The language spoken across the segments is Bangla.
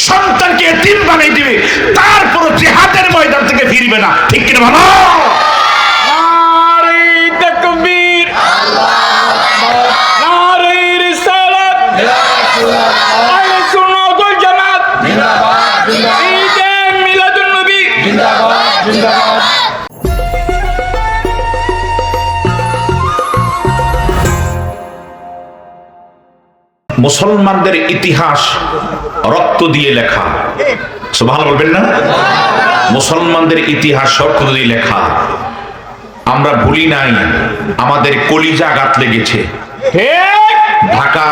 সন্তানকে এতিম বানিয়ে দিবে, তারপর জিহাদের ময়দান থেকে ফিরবে না। ঠিক কিনা বলো? নারে তাকবীর, নারে রিসালাত, আহলে সুন্নাত ওয়াল জামাত জিন্দাবাদ, ঈদে মিলাদুন নবী জিন্দাবাদ, জিন্দাবাদ। মুসলমানদের ইতিহাস রক্ত দিয়ে লেখা। সুবহানাল্লাহ বলবেন না? মুসলমানদের ইতিহাস রক্ত দিয়ে লেখা। আমরা ভুলি নাই, আমাদের কলিজা আঘাত লেগেছে। ঢাকা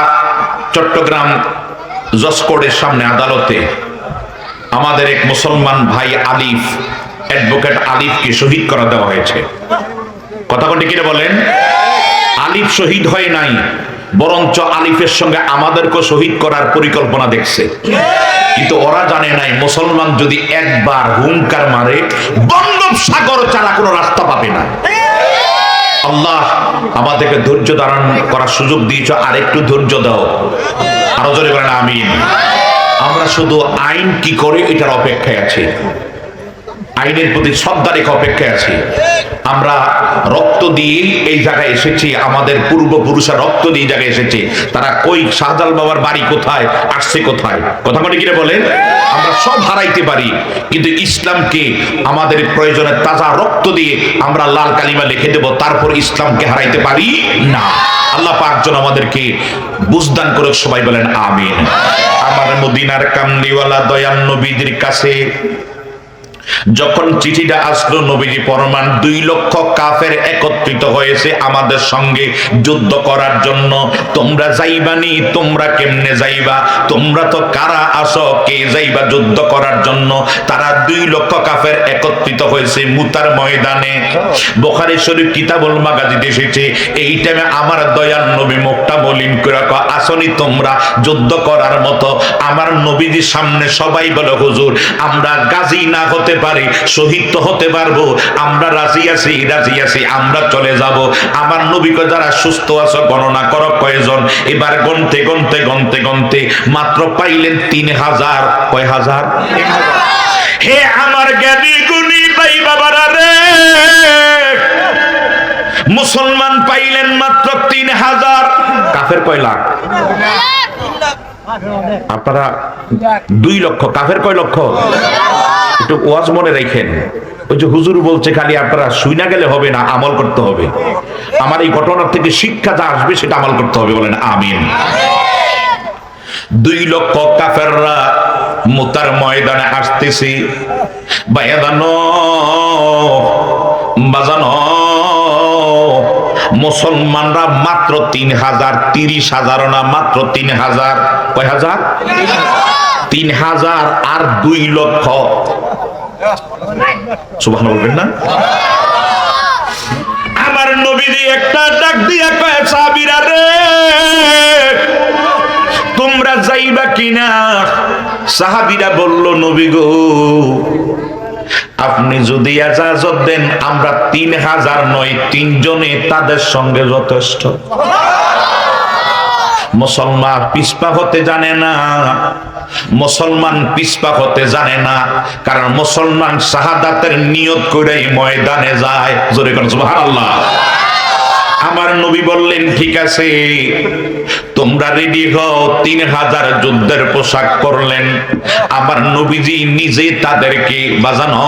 চট্টগ্রাম জজকোর্টের সামনে আদালতে আমাদের এক মুসলমান ভাই আলিফ, অ্যাডভোকেট আলিফকে শহীদ করা দেওয়া হয়েছে। কথা কোনটি কিনে বলেন? আলিফ শহীদ হয় নাই, বরঞ্চ আলিফের সঙ্গে আমাদেরকে শহীদ করার পরিকল্পনা দেখছে। কিন্তু ওরা জানে নাই, মুসলমান যদি একবার হুঙ্কার মারে বঙ্গোপসাগর ছাড়া কোনো রাস্তা পাবে না। আল্লাহ আমাদেরকে ধৈর্য ধারণ করার সুযোগ দিয়েছ, আর একটু ধৈর্য দাও। আরো জোরে বলেন আমিন। আমরা শুধু আইন কি করে এটার অপেক্ষায় আছি, আইনের প্রতি শ্রদ্ধা রেখে অপেক্ষায় আছি। আমরা রক্ত দিয়ে এই জায়গায় এসেছি, আমাদের পূর্বপুরুষরা রক্ত দিয়ে জায়গায় এসেছে। তারা কই, শাহজালাল বাবার বাড়ি কোথায়, আসছে কোথায়? কথা বলে কিনে বলেন? আমরা সব হারাইতে পারি, কিন্তু ইসলামকে আমাদের প্রয়োজনে তাজা রক্ত দিয়ে আমরা লাল কালিমা লিখে দেব, তারপর ইসলামকে হারাইতে পারি না। আল্লাহ পাক যেন আমাদেরকে বুঝদান করে। সবাই বলেন আমিন। আমার মদিনার কামলিওয়ালা দয়াল নবীদের কাছে যখন চিঠিটা আসলো, নবীজি ফরমান 2 লক্ষ কাফের একত্রিত হয়েছে আমাদের সঙ্গে যুদ্ধ করার জন্য। তোমরা যাইবানি? তোমরা কেমনে যাইবা? তোমরা তো কারা আসো, কে যাইবা যুদ্ধ করার জন্য? তারা 2 লক্ষ কাফের একত্রিত হয়েছে মুতার ময়দানে। বুখারী শরীফ কিতাবুল মাগাজিতে এসেছে। এই টাইমে আমার দয়াল নবী মুখটা মলিন করে কয়, আসনি তোমরা যুদ্ধ করার মতো? আমার নবীজির সামনে সবাই বলে, হুজুর আমরা গাজী না হতে পারি, শহীদ তো হতে পারবো, আমরা রাজি আছি, রাজি আছি, আমরা চলে যাব। আমার নবীকে যারা সুস্থ আছে গণনা করো কয়জন। এবার গনতে গনতে গনতে গনতে মাত্র পাইলেন 3000। কয় হাজার? হে আমার জ্ঞানী গুণী ভাই বাবারা রে, মুসলমান পাইলেন মাত্র 3000। কাফের কয় লাখ? আপনারা 2 লক্ষ, কাফের কয় লক্ষ? একটু ওয়াজ মনে রাখেন। ওই যে হুজুর বলছে খালি আপনারা শুইনা গেলে হবে না, আমল করতে হবে। আমার এই ঘটনার থেকে শিক্ষা যা আসবে সেটা আমল করতে হবে। বলেন আমিন। 2 লক্ষ কাফেররা মুতার ময়দানে আসতেছে। বায়াদানো বাজানো, মুসলমানরা মাত্র 3000, 30,000 না, মাত্র 3000। কয় হাজার? 3000 আর 2 লক্ষ। সুবহানাল্লাহ বলবেন না? আমার নবীজি একটা ডাক দিয়া কয়, সাহাবীরা রে তোমরা যাইবা কিনা? সাহাবীরা বলল, নবী গো আপনি যদি ইজাজত দেন আমরা 3000 নয়, 3 জনে তাদের সঙ্গে যথেষ্ট। মুসলমান পিছপা হতে জানে না, মুসলমান পিছপা হতে জানে না, কারণ মুসলমান শাহাদাতের নিয়ত করেই ময়দানে যায়। জোরে কোন সুবহানাল্লাহ। আমার নবী বললেন, ঠিক আছে তোমরা রেডি হও। 3000 যুদ্ধের পোশাক পরলেন। আমার নবীজি নিজে তাদেরকে বাজানো,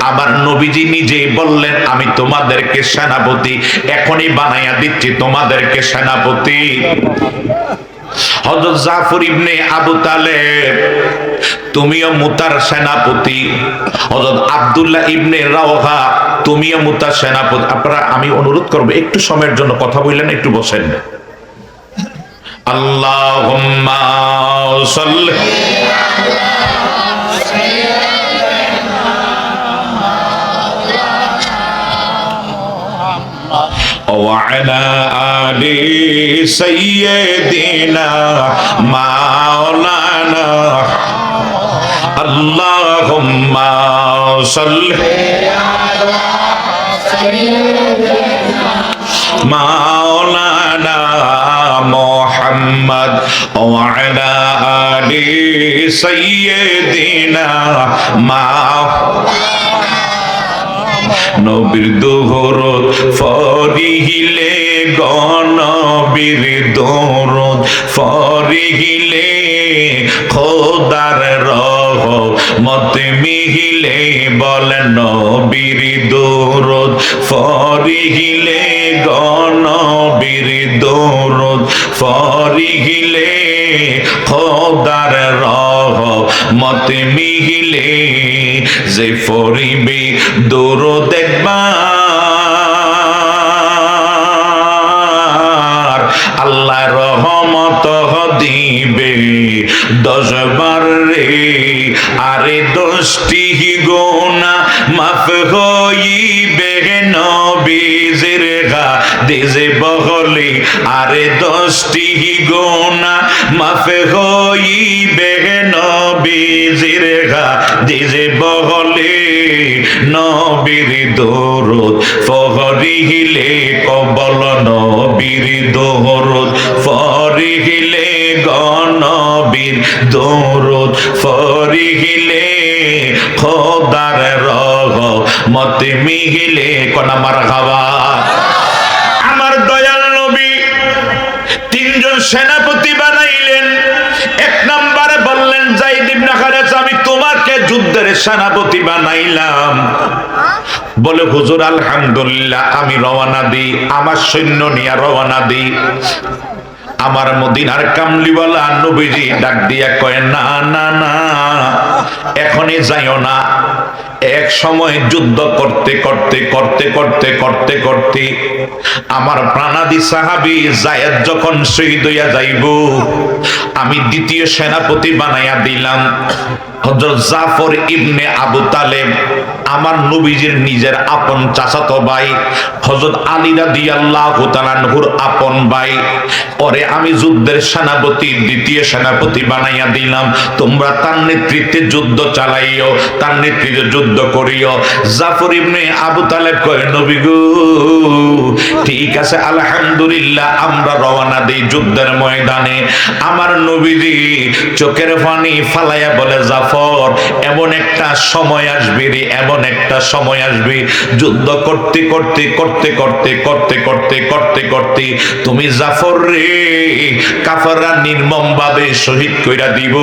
আমার নবীজি নিজে বললেন, আমি তোমাদেরকে সেনাপতি, এখনই বানাইয়া দিচ্ছি তোমাদেরকে সেনাপতি। হযরত জাফর ইবনে আবু তালেব তুমিও মুতার সেনাপতি। হযরত আব্দুল্লাহ ইবনে রাওহা তুমিও মুতার সেনাপতি। আপনারা, আমি অনুরোধ করব একটু সময়ের জন্য কথা বললেন, একটু বসেন। আল্লাহুম্মা সাল্লি وعلى آل سيدنا مولانا اللهم صل على سيدنا مولانا محمد মুহাম্মদ ওয়া আলা আলি সাইয়্যিদিনা নবীর দোহরত ফরিহিলে গনবীর দোহরত ফরিহিলে খোদার রহমত মিহিলে বলেন নবীর দোহরত ফরিহিলে গনবীর দোহরত ফরিহিলে খোদার রহমত মিহিলে যে ফরিবে দরুদ একবার আল্লাহ রহমত দিবে 10 বার রে আরে 10টি গুনাহ মাফ হইবে নবীজির হাদিসে বলে আরে 10টি গুনাহ মাফ হইবে নবীজির হাদিসে বলে নবীর দরুদ ফরিহিলে কবল নবীর দরুদ ফরিহিলে গনবীর দরুদ ফরিহিলে খোদার রহমত মিহিলে কোন মারহাবা। আমার দয়াল নবী 3 জন সেনাপতি বানাইলেন। 1 নম্বরে বললেন যায়েদ ইবনে হারেসা আমি তোমাকে যুদ্ধের সেনাপতি বানাইলাম। বলে হুজুর আলহামদুলিল্লাহ আমি রওনা দিই, আমার সৈন্য নিয়ে রওনা দিই। আমার মদিনার কামলিওয়ালা নবীজি ডাক দিয়া কয় না না না এখনই যাইও না। এক সময় যুদ্ধ করতে করতে করতে করতে করতে করতে আমার প্রাণাদি সাহাবী যায়েদ যখন শহীদ হইয়া যাইব আমি দ্বিতীয় সেনাপতি বানাইয়া দিলাম হযরত জাফর ইবনে আবু তালেব, আমার নবীজির নিজের আপন চাচাতো ভাই, হযরত আলী রাদিয়াল্লাহু তাআলা আনহুর আপন ভাই। পরে আমি যুদ্ধের সেনাপতি দ্বিতীয় সেনাপতি বানাইয়া দিলাম। তোমরা তার নেতৃত্বে যুদ্ধ চালাইও, তার নেতৃত্বে যুদ্ধ করিও। জাফর ইবনে আবু তালেব কয় নবী গো ঠিক আছে আলহামদুলিল্লাহ আমরা রওনা দেই যুদ্ধের ময়দানে। আমার নবীজি চোখের পানি ফালাইয়া বলে জাফর এমন একটা সময় আসবে রে, এমন একটা সময় আসবে যুদ্ধ করতে করতে করতে করতে করতে করতে করতে করতে তুমি জাফর রে কাফেররা নির্মম ভাবে শহীদ কইরা দিব।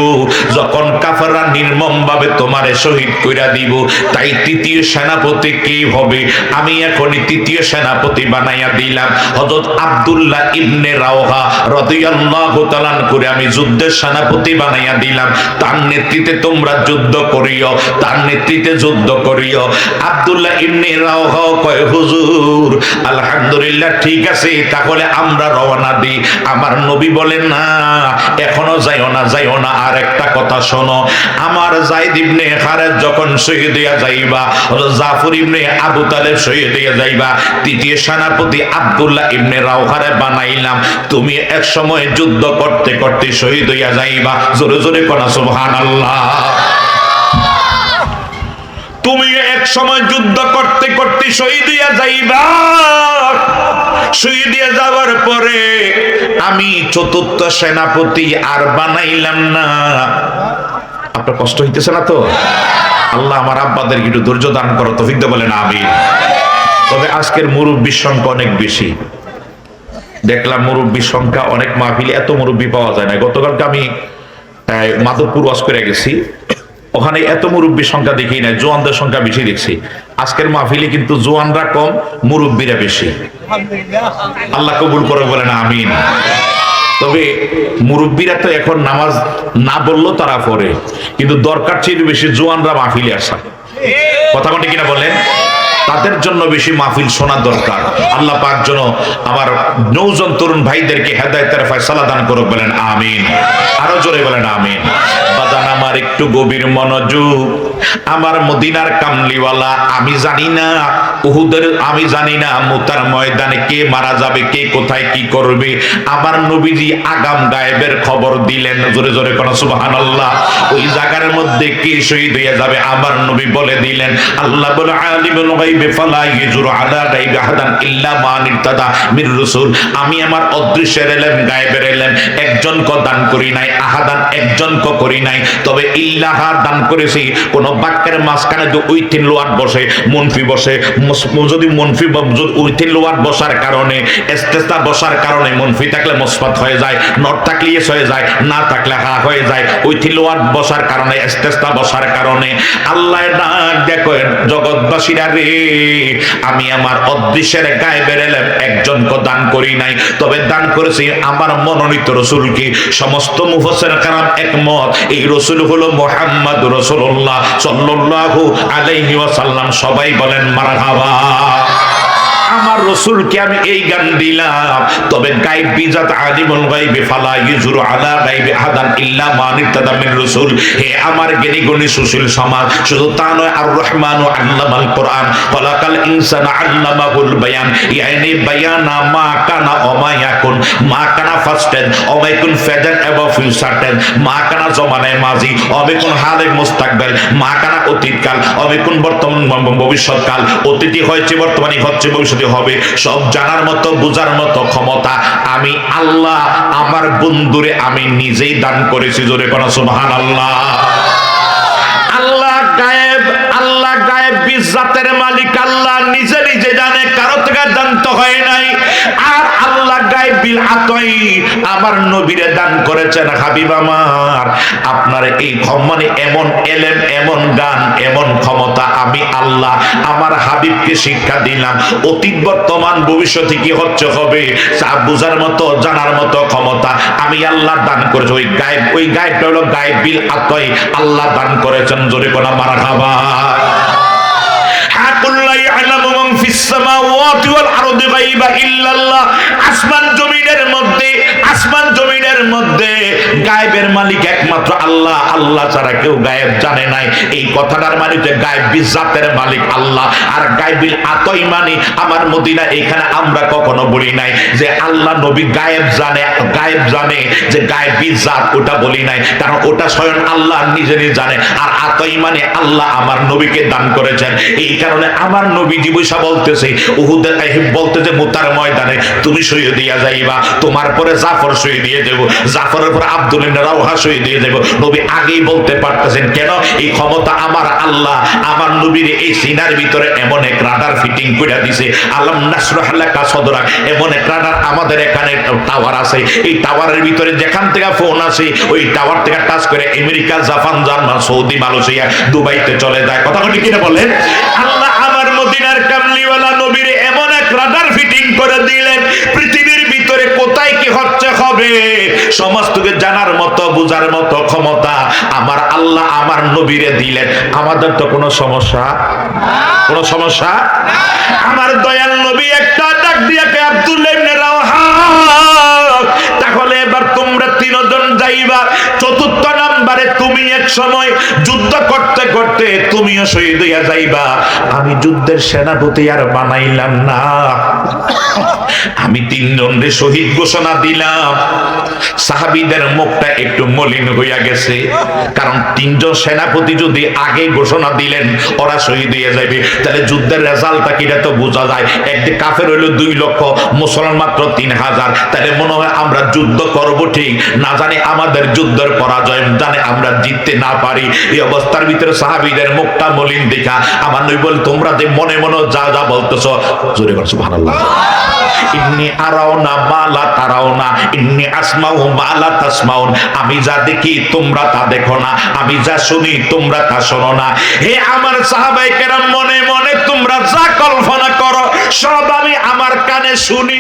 যখন কাফেররা নির্মম ভাবে তোমারে শহীদ কইরা দিব তাই তৃতীয় সেনাপতি কে হবে আমি এখনই তৃতীয় সেনাপতি বানাইয়া দিলাম। হযরত আব্দুল্লাহ ইবনে রাওহা রাদিয়াল্লাহু তাআলা করে আমি যুদ্ধের সেনাপতি বানাইয়া দিলাম। তার নেতৃত্বে তোমরা যুদ্ধ করিও, তার নেতৃত্বে যুদ্ধ করিও। আব্দুল্লাহ ইবনে রাওহা কয় হুজুর আলহামদুলিল্লাহ ঠিক আছে তাহলে আমরা রওনা দিই। আমার নবী বলেন না এখনো যাইও না যাইও না, আর একটা কথা শোনো আমার যায়েদ ইবনে হারেস যখন শহীদ হইয়া যাইবা, জাফর ইবনে আবু তালেব শহীদ হইয়া যাইবা, তৃতীয় সেনাপতি আব্দুল্লাহ ইবনে রাওহারে বানাইলাম। তুমি এক সময় যুদ্ধ করতে করতে শহীদ হইয়া যাইবা। জোরে জোরে কোনা সুবহানাল্লাহ। তুমি এক সময় যুদ্ধ করতে করতে শহীদ হইয়া যাইবা। শহীদ হইয়া যাওয়ার পরে আমি চতুর্থ সেনাপতি আর বানাইলাম না। আপনার কষ্ট হইতেছে না তো? আল্লাহ আমার আব্বাদের একটু ধৈর্য দান করো, তৌফিক দাও বলেন আমিন। তবে আজকের মুরব্বীর সংখ্যা অনেক বেশি। দেখলাম মুরব্বীর সংখ্যা অনেক মাহফিলে এত মুরব্বী পাওয়া যায় না। গতকালকে আমি মাধবপুর ওয়াজ করে গেছি, ওখানে এত মুরব্বীর সংখ্যা দেখি না, জোয়ানদের সংখ্যা বেশি দেখছি। আজকের মাহফিলে কিন্তু জোয়ানরা কম, মুরব্বীরা বেশি। আল্লাহ কবুল করে বলেন আমিন। তবে মুরব্বীরা তো এখন নামাজ না বললেও তারা পড়ে, কিন্তু দরকার চেয়ে বেশি জোয়ানরা মাহফিলে আসা। কথা কোনটা কিনা বলেন? তাদের জন্য বেশি মাহফিল শোনার দরকার। আল্লাহ পাক যেন আমার নৌজন তরুণ ভাইদেরকে হেদায়েতের ফয়সালা দান করুক বলেন আমিন। আরো জোরে বলেন আমিন। বাজান আমার একটু গভীর মনোযোগ। আমার মদিনার কামলিওয়ালা, আমি জানি না উহুদের, আমি জানি না মুতার ময়দানে কে মারা যাবে, কে কোথায় কি করবে। আমার নবীজি আগাম গায়েবের খবর দিলেন। জোরে জোরে কোন সুবহানাল্লাহ। ওই জায়গার মধ্যে কে শহীদ হয়ে যাবে আমার নবী বলে দিলেন। আল্লাহ বলে আলিমুল গায়বি ফালা ইয়াজুরু আলা গায়বি আহাদান ইল্লা মান ইরতাদা মির রাসূল। আমি আমার অদৃশ্যের ইলম, গায়েবের ইলম একজনকে দান করি নাই, আহাদান একজনকে করি নাই, তবে ইল্লাহা দান করেছি। কোন বাক্যের মাঝখানে যদি উইথিন লোয়াট বসে, মুনফি বসে, যদি মুনফি উইথিন লোয়াট বসার কারণে, ইস্তেসনা বসার কারণে মুনফি থাকলে মুসবাত হয়ে যায়, নট থাকলে ইয়েস হয়ে যায়, না থাকলে হা হয়ে যায়। উইথিন লোয়াট বসার কারণে, ইস্তেসনা বসার কারণে আল্লাহ ডাক দেখেন, জগৎবাসীরা রে, আমি আমার অদৃশ্যের গায়েবের ইলম একজনকে দান করি নাই, তবে দান করেছি আমার মনোনীত রাসূলকে। সমস্ত মুফাসসির কেরাম একমত, এই রাসূল হলো মুহাম্মদ রাসূলুল্লাহ সাল্লাল্লাহু আলাইহি ওয়াসাল্লাম। সবাই বলেন মারহাবা। আমার রাসূলকে আমি এই গান দিলাম, তবে গায়ব বিজাত আলিমুল গায়বি ফালা ইউজুরু আলা গায়বি আহাদান ইল্লা মান ইরতাদা মির রাসূল। হে আমার জ্ঞানী গুণী সুশীল সমাজ, শুধু তা নয়, আর রহমানু আল্লামাল কোরআন খলাকাল ইনসানা আল্লামাহুল বায়ান, ইয়ানি বায়ানা মা কানা ওয়া মা ইয়াকুন, মা কানা ফাস্ট টেন্স ওয়া মা ইয়াকুন ফিউচার এবং ফিউচার টেন্স, মা কানা জমানায়ে মাজি ওয়া মা ইয়াকুন হালে মুস্তাকবিল, মা কানা অতীতকাল ওয়া মা ইয়াকুন বর্তমান ভবিষ্যৎকাল। অতীতই হয়েছে, বর্তমানই হচ্ছে, ভবিষ্যতে হবে। সব জানার মতো, বুঝার মতো ক্ষমতা আমি আল্লাহ আমার বন্ধুরে আমি নিজেই দান করেছি। জোরে কোন সুবহানাল্লাহ। আল্লাহ গায়েব, আল্লাহ গায়েব বিজাতের মালিক, আল্লাহ নিজে নিজে জানে, কারো থেকে জানতে হয় নাই। আর আল্লাহ গায়েব বিল আতাই আমার নবীরে দান করেছেন। হাবিব আমার, আপনার এই মানে এমন এলেম, এমন গান, এমন ক্ষমতা আমি আল্লাহ আমার হাবিবকে শিক্ষা দিলাম। অতীত বর্তমান ভবিষ্যতে কি হচ্ছে হবে তা বুঝার মতো, জানার মতো ক্ষমতা আমি আল্লাহ দান করেছি। ওই গায়েব, ওই গায়েবটা হলো গায়েব বিল আতাই, আল্লাহ দান করেছেন। জোরে কোন মারহাবা। আসমান জমিনের মধ্যে, আসমান জমিনের মধ্যে গায়েবের মালিক একমাত্র আল্লাহ, আল্লাহ ছাড়া কেউ গায়েব জানে নাই। এই কথাটার মানে যে গায়েব বিজাতের মালিক আল্লাহ, আর গায়েবিল আতই মানে আমার মদিনা। এখানে আমরা কখনো বলি নাই যে আল্লাহ নবী গায়েব জানে, গায়েব জানে যে গায়েব বিজাত, ওটা বলি নাই, কারণ ওটা স্বয়ং আল্লাহ নিজে নিজে জানে। আর আতই মানে আল্লাহ আমার নবীকে দান করেছেন। এই কারণে আমার নবী বৈশা বলতেছে, উহুদের বলতেছে মুতার ময়দানে তুমি শহীদ দিয়া যাইবা, তোমার পরে জাফর শহীদ দিয়ে দেব, জাফরের পরে আব্দুল ইবনে রাওহা শহীদ দিয়ে দেব। নবী আগেই বলতে পারতেছেন, কেন? এই ক্ষমতা আমার আল্লাহ আমার নবীর এই সিনার ভিতরে এমন এক রাডার ফিটিং করে দিছে। আলাম নাসরাহ লাকা সদরাক, এমন এক রাডার আমাদের এখানে টাওয়ার আছে। এই টাওয়ারের ভিতরে যেখান থেকে ফোন আসে, ওই টাওয়ার থেকে টাচ করে America, Japan, German, Saudi, Malaysia, দুবাইতে চলে যায়। কথা বলি কিনা বলেন? আল্লাহ আমার মদিনার কামলিওয়ালা নবীর এমন এক রাডার ফিটিং করে দিলেন, পৃথিবীর ভিতরে কোথায় কি হচ্ছে হবে সমস্তকে জানার মতো, বুঝার মতো ক্ষমতা আমার আল্লাহ আমার নবীরে দিলেন। আমাদের তো কোনো সমস্যা, কোনো সমস্যা। আমার দয়াল নবী একটা ডাক দিয়ে কে আব্দুল্লাহ ইবনে রাওহা, তাহলে এবার তোমরা তিনজন যাইবা, চতুর্থ নাম্বারে তুমি এক সময় যুদ্ধ করতে করতে তুমিও শহীদ হইয়া যাইবা। আমি যুদ্ধের সেনাপতি আর বানাইলাম না, আমি তিনজনরে শহীদ ঘোষণা দিলাম। সাহাবীদের মুখটা একটু মলিন হইয়া গেছে, কারণ তিনজন সেনাপতি যদি আগে ঘোষণা দিলেন ওরা শহীদ হইয়া যাবে, তাহলে যুদ্ধের রেজাল্টটা কিটা তো বোঝা যায়। একদিকে কাফের হইল 2 লক্ষ, মুসলমান মাত্র 3000, তাহলে মনে হয় আমরা যুদ্ধ করব ঠিক, না জানি আমাদের যুদ্ধের পরাজয়, জানে আমরা জিততে না পারি। এই অবস্থার ভিতরে সাহাবীদের মুখটা মলিন দেখা আমার নবী বল, তোমরা যে মনে মনে যা যা বলতেছো, জোরে বল সুবহানাল্লাহ। ইন্নী আরাউনা মা লা তারাউনা, ইন্নী আসমাউ মা লা তাসমাউন, আমি যা দেখি তোমরা তা দেখো না, আমি যা শুনি তোমরা তা শোনো না। হে আমার সাহাবায়ে কেরাম, মনে মনে তোমরা যা কল্পনা করো সব আমি আমার কানে শুনি।